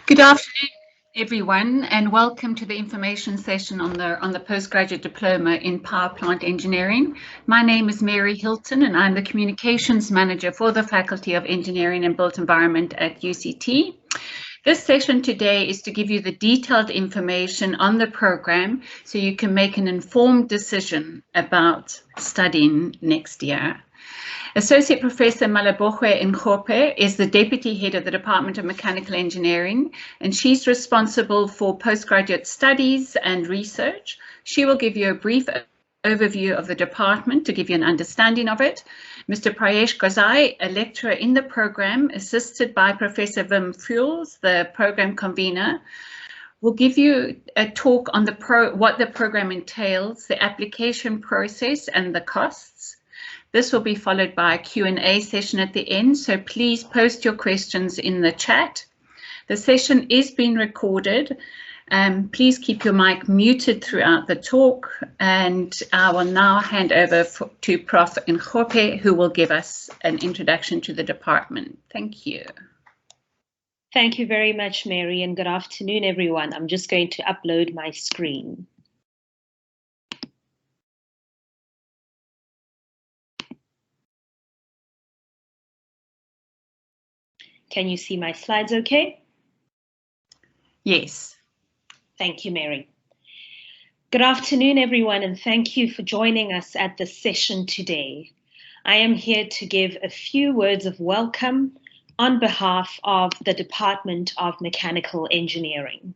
Good afternoon, everyone, and welcome to the information session on the postgraduate diploma in power plant engineering. My name is Mary Hilton, and I'm the communications manager for the Faculty of Engineering and Built Environment at UCT. This session today is to give you the detailed information on the program so you can make an informed decision about studying next year. Associate Professor Malebohwe Nkgope is the Deputy Head of the Department of Mechanical Engineering, and she's responsible for postgraduate studies and research. She will give you a brief overview of the department to give you an understanding of it. Mr. Prayesh Gozai, a lecturer in the program, assisted by Professor Wim Fuels, the program convener, will give you a talk on what the program entails, the application process and the costs. This will be followed by a Q&A session at the end, so please post your questions in the chat. The session is being recorded. Please keep your mic muted throughout the talk, and I will now hand over to Prof. Nkgope, who will give us an introduction to the department. Thank you. Thank you very much, Mary, and good afternoon, everyone. I'm just going to upload my screen. Can you see my slides okay? Yes. Thank you, Mary. Good afternoon, everyone, and thank you for joining us at this session today. I am here to give a few words of welcome on behalf of the Department of Mechanical Engineering.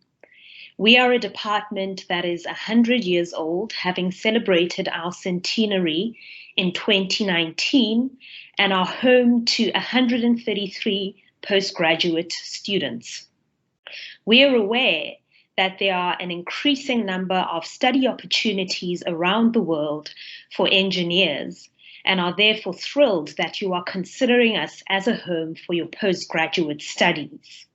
We are a department that is 100 years old, having celebrated our centenary in 2019, and are home to 133 postgraduate students. We are aware that there are an increasing number of study opportunities around the world for engineers, and are therefore thrilled that you are considering us as a home for your postgraduate studies.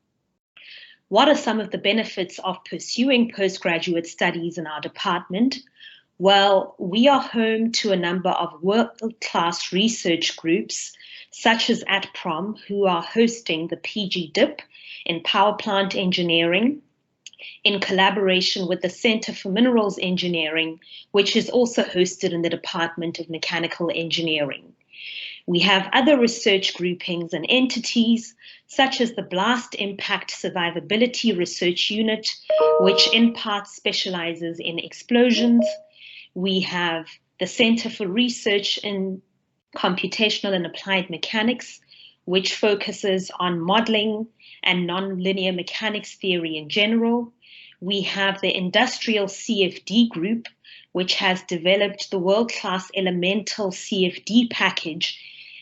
What are some of the benefits of pursuing postgraduate studies in our department? Well, we are home to a number of world-class research groups, such as ATPROM, who are hosting the PG DIP in power plant engineering, in collaboration with the Center for Minerals Engineering, which is also hosted in the Department of Mechanical Engineering. We have other research groupings and entities, such as the Blast Impact Survivability Research Unit, which in part specializes in explosions. We have the Center for Research in Computational and Applied Mechanics, which focuses on modeling and nonlinear mechanics theory in general. We have the Industrial CFD Group, which has developed the world-class Elemental CFD package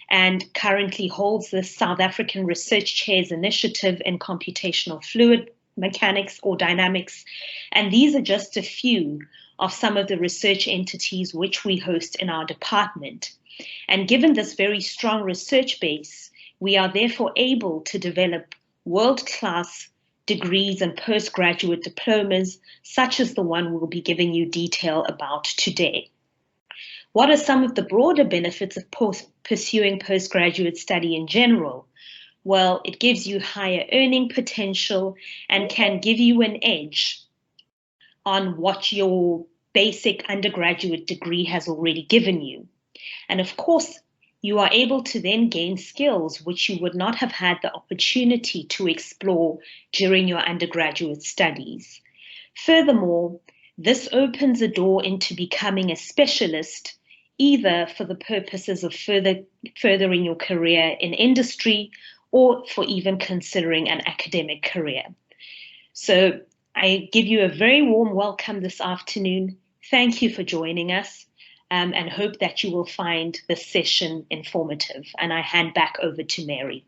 and currently holds the South African Research Chairs Initiative in Computational Fluid Mechanics or Dynamics. And these are just a few of some of the research entities which we host in our department. And given this very strong research base, we are therefore able to develop world-class degrees and postgraduate diplomas, such as the one we'll be giving you detail about today. What are some of the broader benefits of pursuing postgraduate study in general? Well, it gives you higher earning potential and can give you an edge on what your basic undergraduate degree has already given you. And of course, you are able to then gain skills which you would not have had the opportunity to explore during your undergraduate studies. Furthermore, this opens a door into becoming a specialist, either for the purposes of furthering your career in industry or for even considering an academic career. So I give you a very warm welcome this afternoon. Thank you for joining us. And hope that you will find this session informative. And I hand back over to Mary.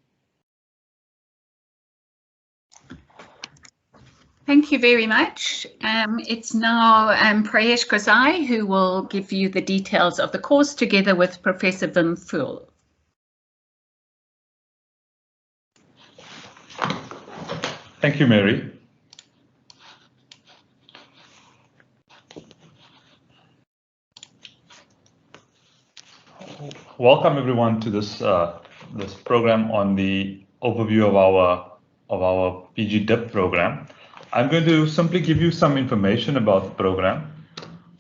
Thank you very much. It's now Prayesh Gozai who will give you the details of the course together with Professor Wim Fuel. Thank you, Mary. Welcome everyone to this program on the overview of our of our PG DIP program. I'm going to simply give you some information about the program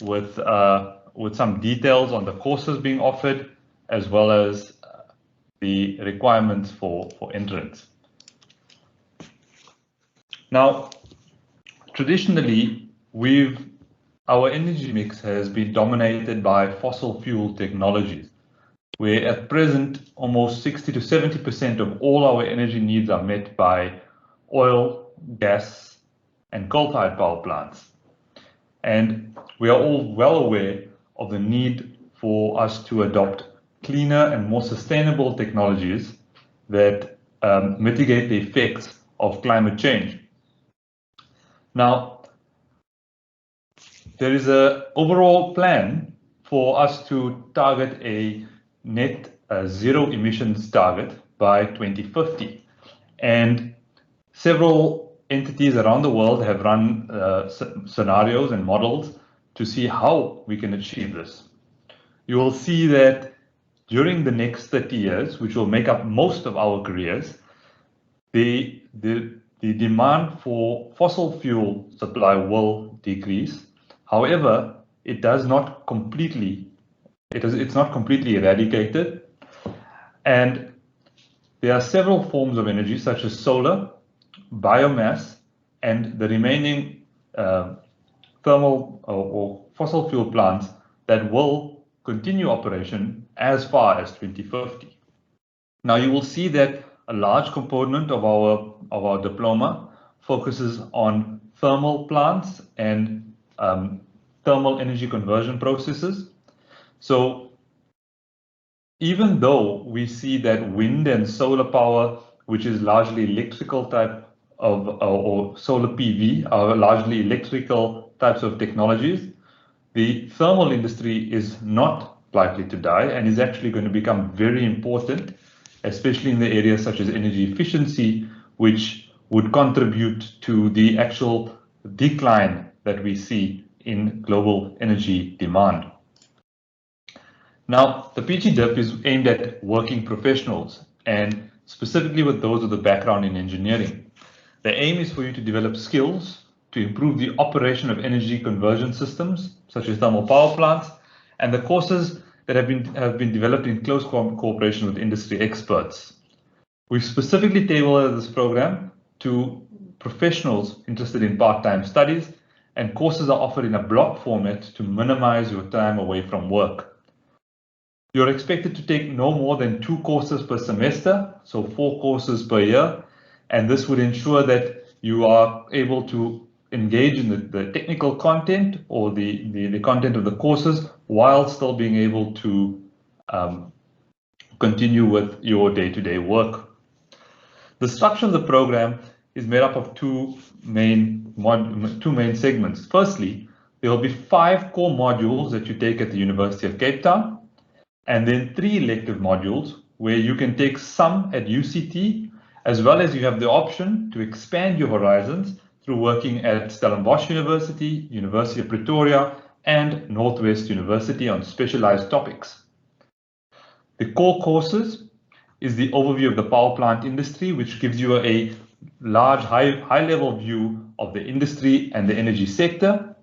with some details on the courses being offered, as well as the requirements for entrance. Now, traditionally, our energy mix has been dominated by fossil fuel technologies, where at present almost 60 to 70% of all our energy needs are met by oil, gas, and coal-fired power plants. And we are all well aware of the need for us to adopt cleaner and more sustainable technologies that mitigate the effects of climate change. Now, there is an overall plan for us to target a net zero emissions target by 2050. And several entities around the world have run scenarios and models to see how we can achieve this. You will see that during the next 30 years, which will make up most of our careers, the demand for fossil fuel supply will decrease. However, it's not completely eradicated. And there are several forms of energy, such as solar, biomass, and the remaining thermal or fossil fuel plants that will continue operation as far as 2050. Now, you will see that a large component of our diploma focuses on thermal plants and thermal energy conversion processes. So even though we see that wind and solar power, which is largely electrical type of, or solar PV, are largely electrical types of technologies, the thermal industry is not likely to die and is actually going to become very important, especially in the areas such as energy efficiency, which would contribute to the actual decline that we see in global energy demand. Now, the PG DIP is aimed at working professionals and specifically with those with a background in engineering. The aim is for you to develop skills to improve the operation of energy conversion systems, such as thermal power plants, and the courses that have been developed in close cooperation with industry experts. We've specifically tailored this program to professionals interested in part-time studies, and courses are offered in a block format to minimize your time away from work. You're expected to take no more than 2 courses per semester, so 4 courses per year, and this would ensure that you are able to engage in the technical content or the content of the courses while still being able to continue with your day-to-day work. The structure of the program is made up of two main segments. Firstly, there will be 5 core modules that you take at the University of Cape Town, and then 3 elective modules where you can take some at UCT, as well as you have the option to expand your horizons through working at Stellenbosch University, University of Pretoria, and Northwest University on specialized topics. The core courses is the overview of the power plant industry, which gives you a large, high-level view of the industry and the energy sector.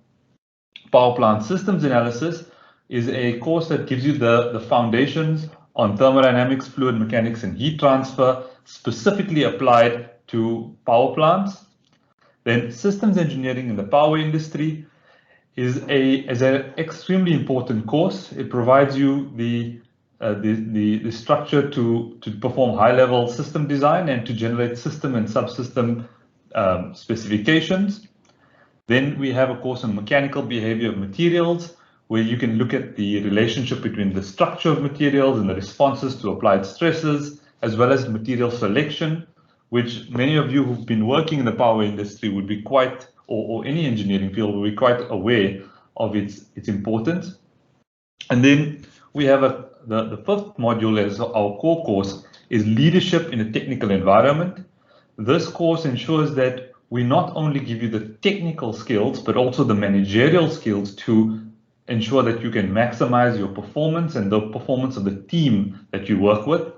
Power plant systems analysis is a course that gives you the foundations on thermodynamics, fluid mechanics, and heat transfer, specifically applied to power plants. Then systems engineering in the power industry is an extremely important course. It provides you the structure to perform high-level system design and to generate system and subsystem specifications. Then we have a course on mechanical behavior of materials, where you can look at the relationship between the structure of materials and the responses to applied stresses, as well as material selection, which many of you who've been working in the power industry would be quite, or any engineering field would be quite aware of its importance. And then we have the 5th module as our core course is leadership in a technical environment. This course ensures that we not only give you the technical skills, but also the managerial skills to ensure that you can maximize your performance and the performance of the team that you work with.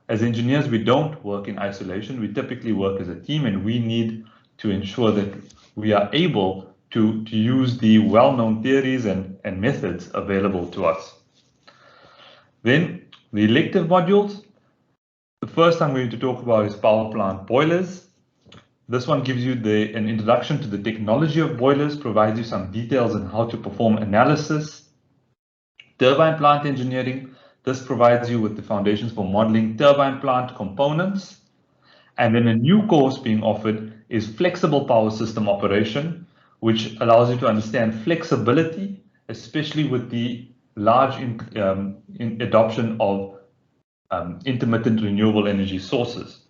as engineers, we don't work in isolation. We typically work as a team, and we need to ensure that we are able to use the well-known theories and methods available to us. Then the elective modules. The first I'm going to talk about is power plant boilers. This one gives you an introduction to the technology of boilers, provides you some details on how to perform analysis. Turbine plant engineering. This provides you with the foundations for modeling turbine plant components. And then a new course being offered is flexible power system operation, which allows you to understand flexibility, especially with the large adoption of intermittent renewable energy sources.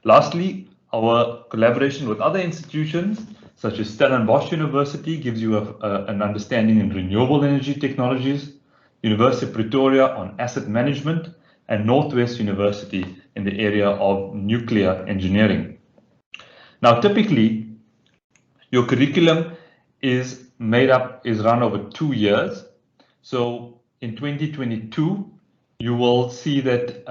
Lastly, our collaboration with other institutions such as Stellenbosch University gives you an understanding in renewable energy technologies, University of Pretoria on asset management, and Northwest University in the area of nuclear engineering. Now, typically, your curriculum is run over 2 years. So in 2022, you will see that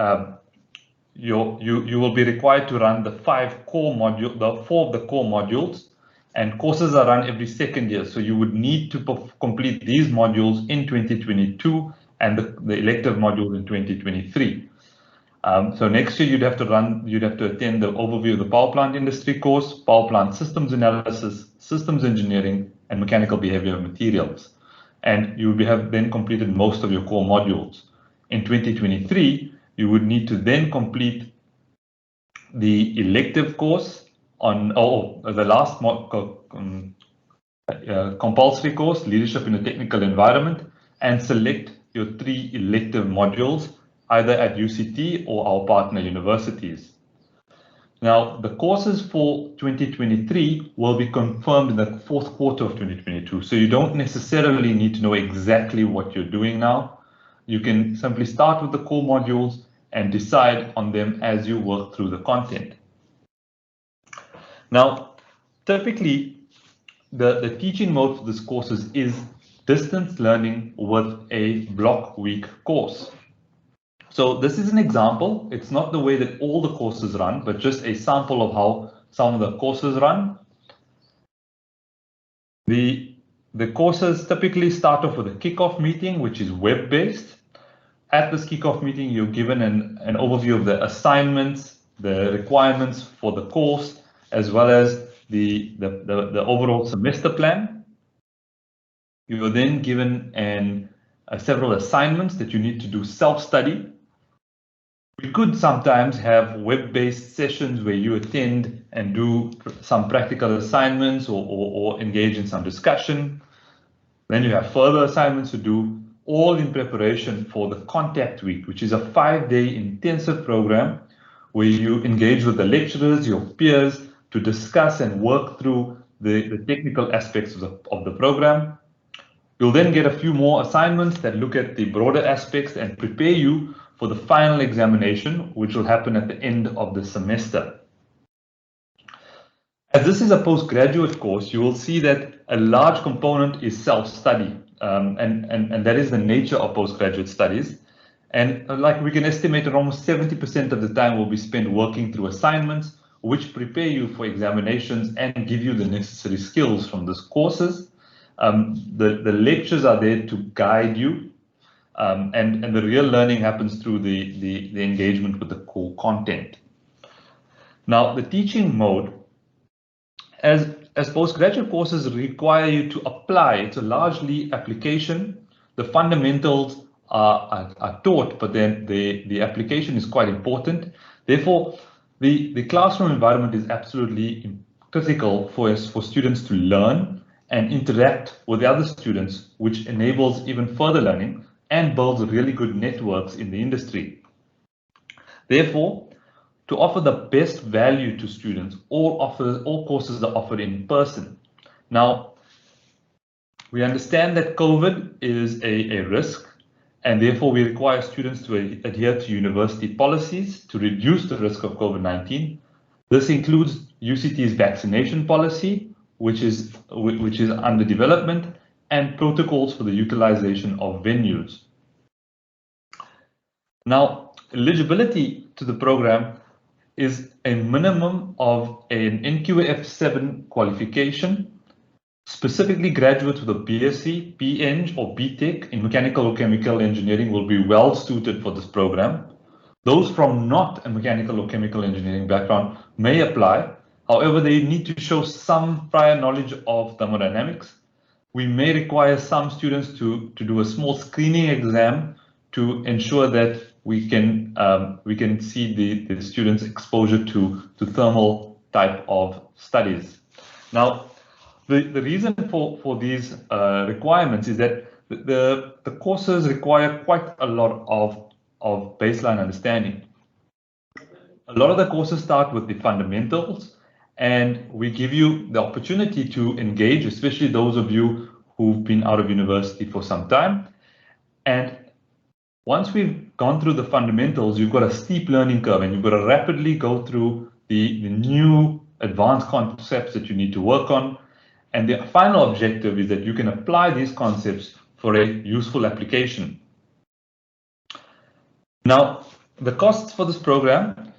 you will be required to run the 4 of the core modules, and courses are run every second year. So you would need to complete these modules in 2022 and the elective module in 2023. So next year you'd have to attend the overview of the power plant industry course, power plant systems analysis, systems engineering, and mechanical behavior of materials. And you would have then completed most of your core modules. In 2023, you would need to then complete the elective course on the last compulsory course, leadership in a technical environment, and select your 3 elective modules, either at UCT or our partner universities. Now, the courses for 2023 will be confirmed in the 4th quarter of 2022. So you don't necessarily need to know exactly what you're doing now. You can simply start with the core modules and decide on them as you work through the content. Now, typically, the teaching mode for this courses is distance learning with a block week course. So this is an example. It's not the way that all the courses run, but just a sample of how some of the courses run. The courses typically start off with a kickoff meeting, which is web-based. At this kickoff meeting, you're given an overview of the assignments, the requirements for the course, as well as the overall semester plan. You are then given several assignments that you need to do self-study. We could sometimes have web-based sessions where you attend and do some practical assignments or engage in some discussion. Then you have further assignments to do, all in preparation for the Contact Week, which is a 5-day intensive program where you engage with the lecturers, your peers, to discuss and work through the technical aspects of the program. You'll then get a few more assignments that look at the broader aspects and prepare you for the final examination, which will happen at the end of the semester. As this is a postgraduate course, you will see that a large component is self-study, and that is the nature of postgraduate studies. And like we can estimate that almost 70% of the time will be spent working through assignments, which prepare you for examinations and give you the necessary skills from these courses. The lectures are there to guide you, and the real learning happens through the engagement with the core content. Now, the teaching mode, as postgraduate courses require you to apply, it's a largely application. The fundamentals are taught, but then the application is quite important. Therefore, the classroom environment is absolutely critical for students to learn and interact with the other students, which enables even further learning and builds really good networks in the industry. Therefore, to offer the best value to students, all courses are offered in person. Now, we understand that COVID is a risk, and therefore we require students to adhere to university policies to reduce the risk of COVID-19. This includes UCT's vaccination policy, which is under development, and protocols for the utilization of venues. Now, eligibility to the program is a minimum of an NQF 7 qualification. Specifically, graduates with a BSc, BEng, or BTech in mechanical or chemical engineering will be well suited for this program. Those from not a mechanical or chemical engineering background may apply. However, they need to show some prior knowledge of thermodynamics. We may require some students to do a small screening exam to ensure that we can see the students' exposure to thermal type of studies. Now, the reason for these requirements is that the courses require quite a lot of baseline understanding. A lot of the courses start with the fundamentals, and we give you the opportunity to engage, especially those of you who've been out of university for some time. And once we've gone through the fundamentals, you've got a steep learning curve, and you've got to rapidly go through the new advanced concepts that you need to work on. And the final objective is that you can apply these concepts for a useful application. Now, the costs for this program,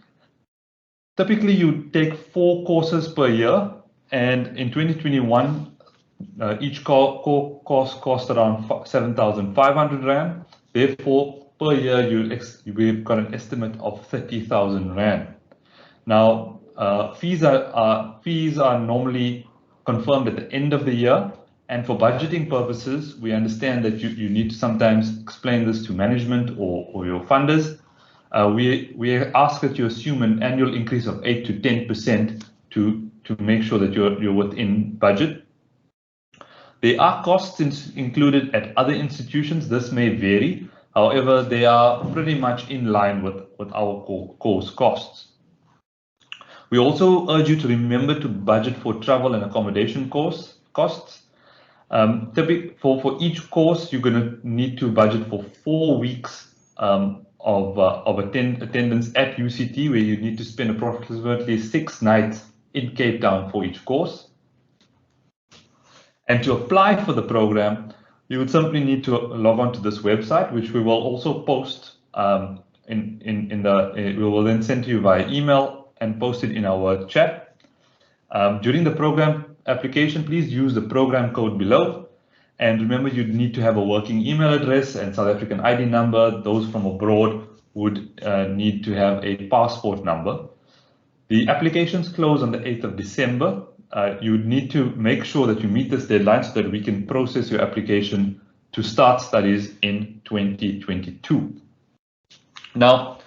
typically you take 4 courses per year, and in 2021, each course cost around 7,500 Rand. Therefore, per year, we've got an estimate of 30,000 Rand. Now, fees are normally confirmed at the end of the year, and for budgeting purposes, we understand that you need to sometimes explain this to management or your funders. We ask that you assume an annual increase of 8 to 10% to make sure that you're within budget. There are costs included at other institutions. This may vary. However, they are pretty much in line with our course costs. We also urge you to remember to budget for travel and accommodation costs. For each course, you're going to need to budget for 4 weeks of attendance at UCT, where you need to spend approximately 6 nights in Cape Town for each course. And to apply for the program, you would simply need to log on to this website, which we will also post we will then send to you via email and post it in our chat. During the program application, please use the program code below. And remember, you need to have a working email address and South African ID number. Those from abroad would need to have a passport number. The applications close on the 8th of December. You need to make sure that you meet this deadline so that we can process your application to start studies in 2022. Now,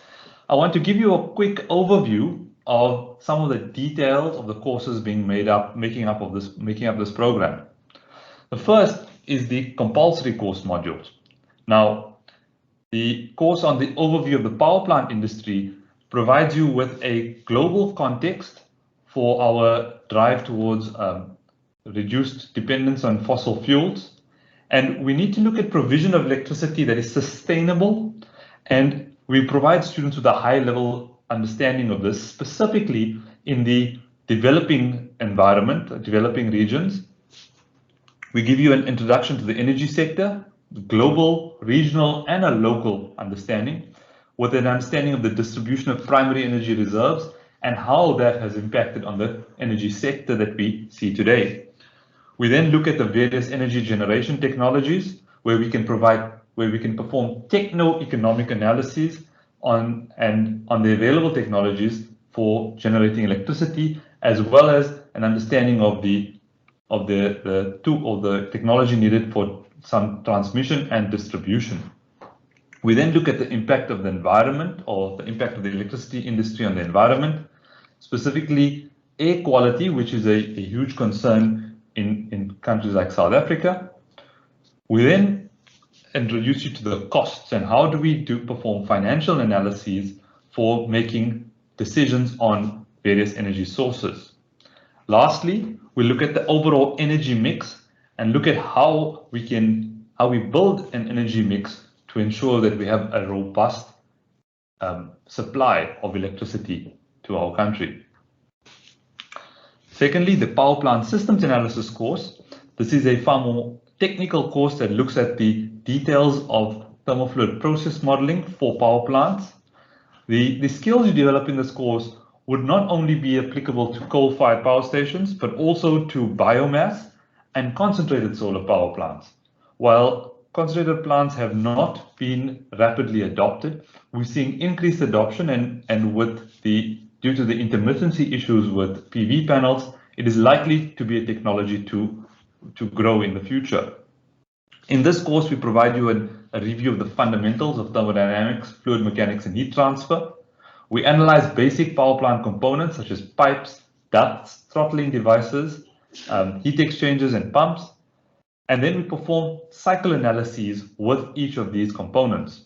I want to give you a quick overview of some of the details of the courses making up this program. The first is the compulsory course modules. Now, the course on the overview of the power plant industry provides you with a global context for our drive towards reduced dependence on fossil fuels. And we need to look at provision of electricity that is sustainable, and we provide students with a high level understanding of this, specifically in the developing environment, developing regions. We give you an introduction to the energy sector, global, regional, and a local understanding, with an understanding of the distribution of primary energy reserves and how that has impacted on the energy sector that we see today. We then look at the various energy generation technologies where we can perform techno-economic analyses on the available technologies for generating electricity, as well as an understanding of the technology needed for some transmission and distribution. We then look at the impact of the environment, or the impact of the electricity industry on the environment, specifically air quality, which is a huge concern in countries like South Africa. We then introduce you to the costs and how do we perform financial analyses for making decisions on various energy sources. Lastly, we look at the overall energy mix and look at how we build an energy mix to ensure that we have a robust supply of electricity to our country. Secondly, the power plant systems analysis course. This is a far more technical course that looks at the details of thermofluid process modeling for power plants. The skills you develop in this course would not only be applicable to coal-fired power stations, but also to biomass and concentrated solar power plants. While concentrated plants have not been rapidly adopted, we're seeing increased adoption, and due to the intermittency issues with PV panels, it is likely to be a technology to grow in the future. In this course, we provide you a review of the fundamentals of thermodynamics, fluid mechanics, and heat transfer. We analyze basic power plant components such as pipes, ducts, throttling devices, heat exchangers, and pumps. And then we perform cycle analyses with each of these components.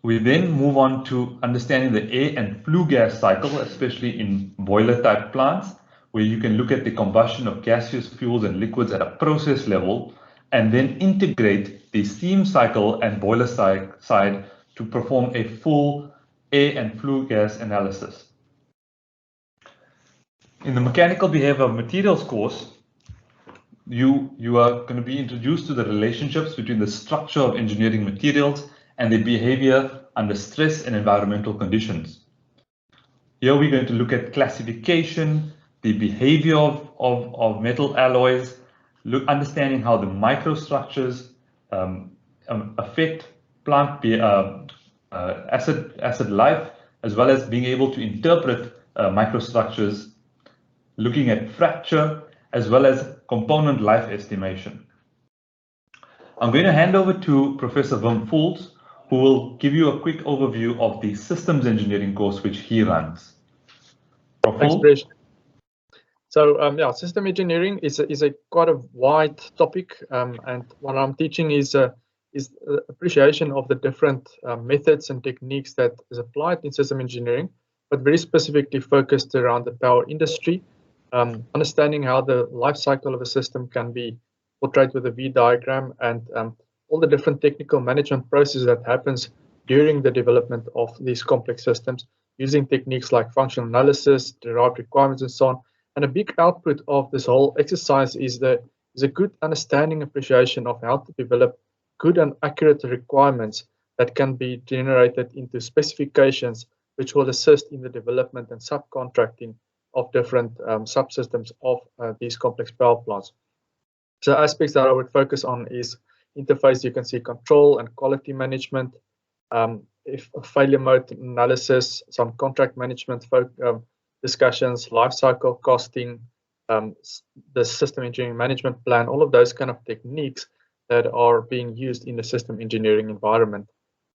We then move on to understanding the air and flue gas cycle, especially in boiler type plants, where you can look at the combustion of gaseous fuels and liquids at a process level, and then integrate the steam cycle and boiler side to perform a full air and flue gas analysis. In the mechanical behavior of materials course, you are going to be introduced to the relationships between the structure of engineering materials and their behavior under stress and environmental conditions. Here we're going to look at classification, the behavior of metal alloys, understanding how the microstructures affect plant acid life, as well as being able to interpret microstructures, looking at fracture, as well as component life estimation. I'm going to hand over to Professor Wim Voels, who will give you a quick overview of the systems engineering course which he runs. Thanks, Presh. So yeah, system engineering is a quite a wide topic, and what I'm teaching is appreciation of the different methods and techniques that is applied in system engineering, but very specifically focused around the power industry, understanding how the life cycle of a system can be portrayed with a V diagram, and all the different technical management processes that happens during the development of these complex systems, using techniques like functional analysis, derived requirements, and so on. And a big output of this whole exercise is a good understanding, appreciation of how to develop good and accurate requirements that can be generated into specifications, which will assist in the development and subcontracting of different subsystems of these complex power plants. So aspects that I would focus on is interface, you can see control and quality management, if failure mode analysis, some contract management discussions, life cycle costing, the system engineering management plan, all of those kind of techniques that are being used in the system engineering environment,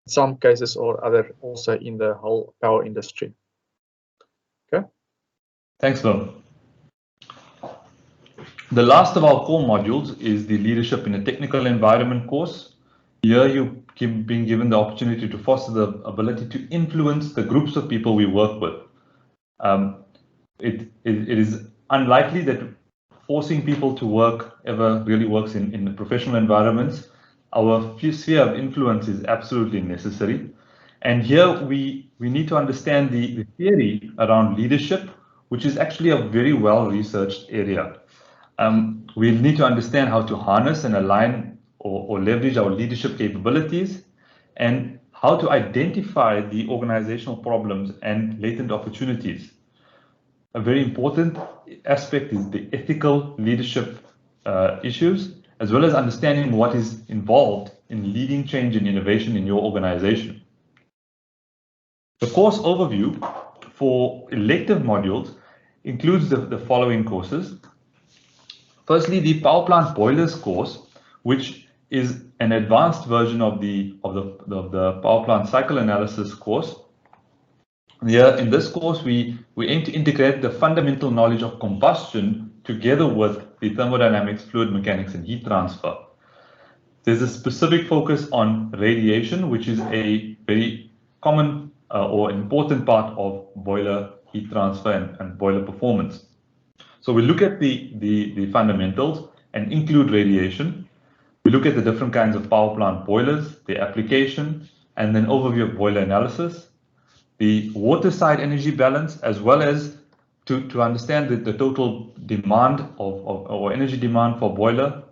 in some cases or other also in the whole power industry. Okay. Thanks, Wim. The last of our core modules is the Leadership in a Technical Environment course. Here you've been given the opportunity to foster the ability to influence the groups of people we work with. It is unlikely that forcing people to work ever really works in the professional environments. Our sphere of influence is absolutely necessary. And here we need to understand the theory around leadership, which is actually a very well-researched area. We need to understand how to harness and align or leverage our leadership capabilities, and how to identify the organizational problems and latent opportunities. A very important aspect is the ethical leadership issues, as well as understanding what is involved in leading change and innovation in your organization. The course overview for elective modules includes the following courses. Firstly, the Power Plant Boilers course, which is an advanced version of the Power Plant Cycle Analysis course. Here in this course, we aim to integrate the fundamental knowledge of combustion together with the thermodynamics, fluid mechanics, and heat transfer. There's a specific focus on radiation, which is a very common or important part of boiler heat transfer and boiler performance. So we look at the fundamentals and include radiation. We look at the different kinds of power plant boilers, the application, and then overview of boiler analysis, the water side energy balance, as well as to understand the total demand or energy demand for boiler.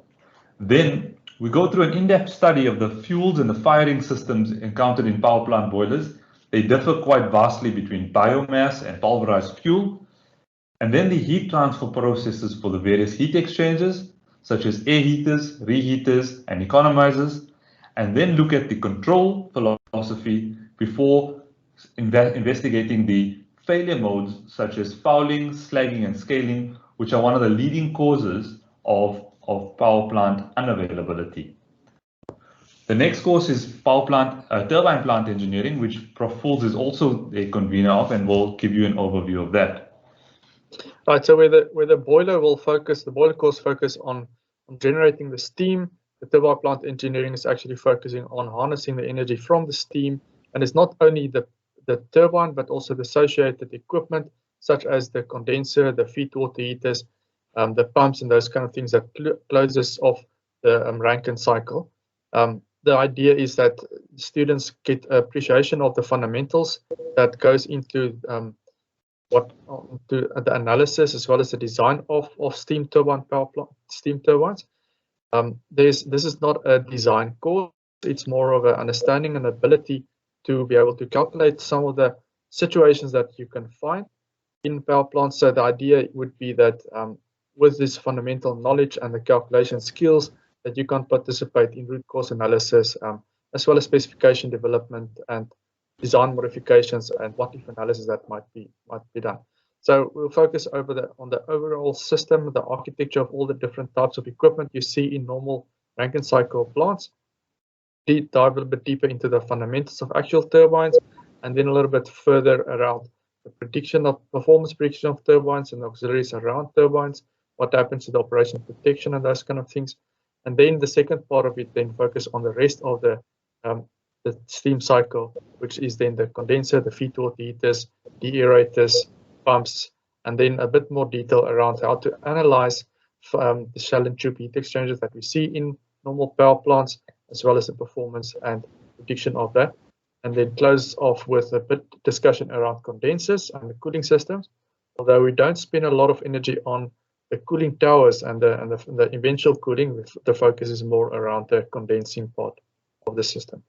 Then We go through an in-depth study of the fuels and the firing systems encountered in power plant boilers. They differ quite vastly between biomass and pulverized fuel. And then the heat transfer processes for the various heat exchangers, such as air heaters, reheaters, and economizers, and then look at the control philosophy before investigating the failure modes, such as fouling, slagging, and scaling, which are one of the leading causes of power plant unavailability. The next course is turbine plant engineering, which Prof. Fools is also a convener of, and will give you an overview of that. Right, so where the boiler will focus, the boiler course focus on generating the steam. The turbine plant engineering is actually focusing on harnessing the energy from the steam, and it's not only the turbine, but also the associated equipment, such as the condenser, the feed water heaters, the pumps, and those kind of things that closes off the Rankine cycle. The idea is that students get appreciation of the fundamentals that goes into the analysis as well as the design of steam turbine power plant, steam turbines. This is not a design course, it's more of an understanding and ability to be able to calculate some of the situations that you can find in power plants. So the idea would be that with this fundamental knowledge and the calculation skills, that you can participate in root cause analysis, as well as specification development and design modifications and what if analysis that might be done. So we'll focus on the overall system, the architecture of all the different types of equipment you see in normal Rankine cycle plants. Dive a little bit deeper into the fundamentals of actual turbines, and then a little bit further around the performance prediction of turbines and auxiliaries around turbines, what happens to the operation protection and those kind of things. And then the second part of it then focus on the rest of the steam cycle, which is then the condenser, the feed water heaters, deaerators, pumps, and then a bit more detail around how to analyze the shell and tube heat exchangers that we see in normal power plants, as well as the performance and prediction of that. And then close off with a bit discussion around condensers and the cooling systems. Although we don't spend a lot of energy on the cooling towers and the eventual cooling, the focus is more around the condensing part of the system.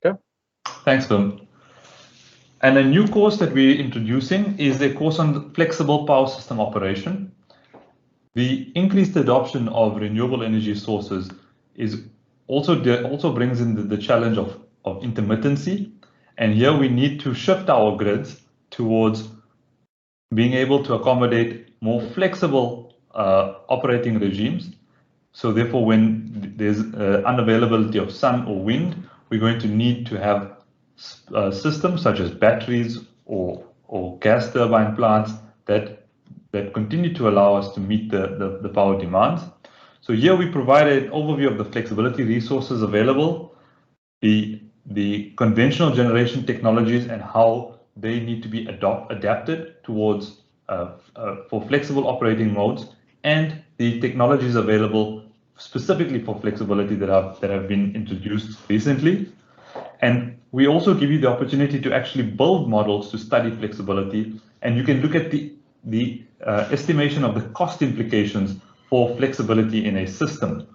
Okay. Thanks, Phil. And a new course that we're introducing is a course on flexible power system operation. The increased adoption of renewable energy sources also brings in the challenge of intermittency. And here we need to shift our grids towards being able to accommodate more flexible operating regimes. So therefore, when there's unavailability of sun or wind, we're going to need to have systems such as batteries or gas turbine plants that continue to allow us to meet the power demands. So here we provide an overview of the flexibility resources available, the conventional generation technologies and how they need to be adapted towards for flexible operating modes, and the technologies available specifically for flexibility that have been introduced recently. And we also give you the opportunity to actually build models to study flexibility, and you can look at the estimation of the cost implications for flexibility in a system.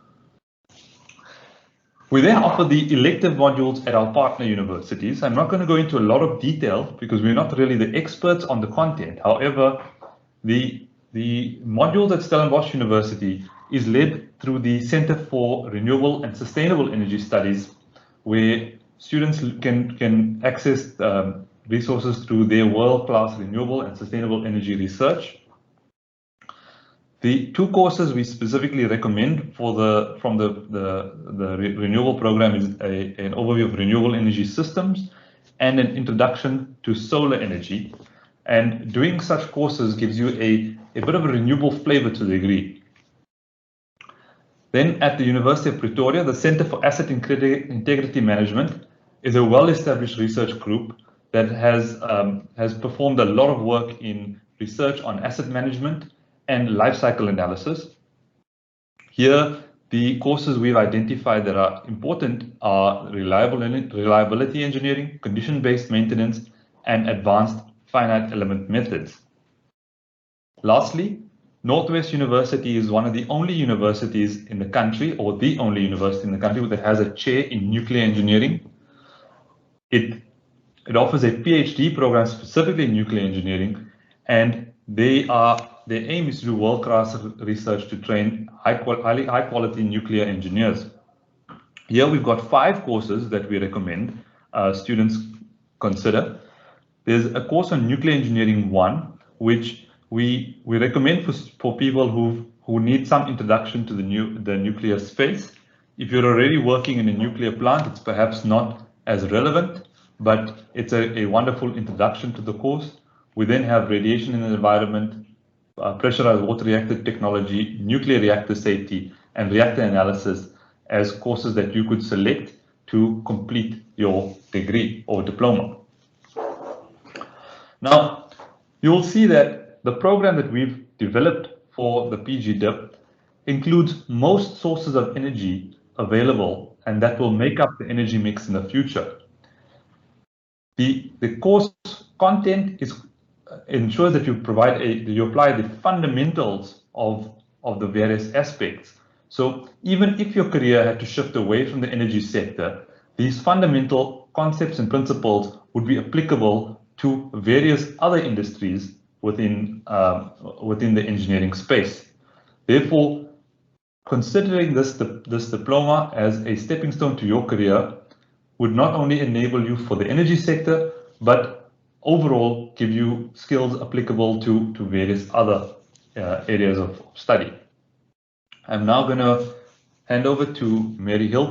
We then offer the elective modules at our partner universities. I'm not going to go into a lot of detail because we're not really the experts on the content. However, the modules at Stellenbosch University is led through the Center for Renewable and Sustainable Energy Studies, where students can access resources through their world-class renewable and sustainable energy research. The two courses we specifically recommend from the renewable program is an overview of renewable energy systems and an introduction to solar energy. And doing such courses gives you a bit of a renewable flavor to the degree. Then at the University of Pretoria, the Center for Asset Integrity Management is a well-established research group that has performed a lot of work in research on asset management and life cycle analysis. Here, the courses we've identified that are important are reliability engineering, condition-based maintenance, and advanced finite element methods. Lastly, Northwest University is one of the only universities in the country, or the only university in the country, that has a chair in nuclear engineering. It offers a PhD program specifically in nuclear engineering, and their aim is to do world-class research to train high-quality nuclear engineers. Here we've got 5 courses that we recommend students consider. There's a course on Nuclear Engineering 1, which we recommend for people who need some introduction to the nuclear space. If you're already working in a nuclear plant, it's perhaps not as relevant, but it's a wonderful introduction to the course. We then have radiation in the environment, pressurized water reactor technology, nuclear reactor safety, and reactor analysis as courses that you could select to complete your degree or diploma. Now, you'll see that the program that we've developed for the PG DIP includes most sources of energy available, and that will make up the energy mix in the future. The course content ensures that you apply the fundamentals of the various aspects. So even if your career had to shift away from the energy sector, these fundamental concepts and principles would be applicable to various other industries within the engineering space. Therefore, considering this diploma as a stepping stone to your career would not only enable you for the energy sector, but overall give you skills applicable to various other areas of study. I'm now going to hand over to Mary Hilton.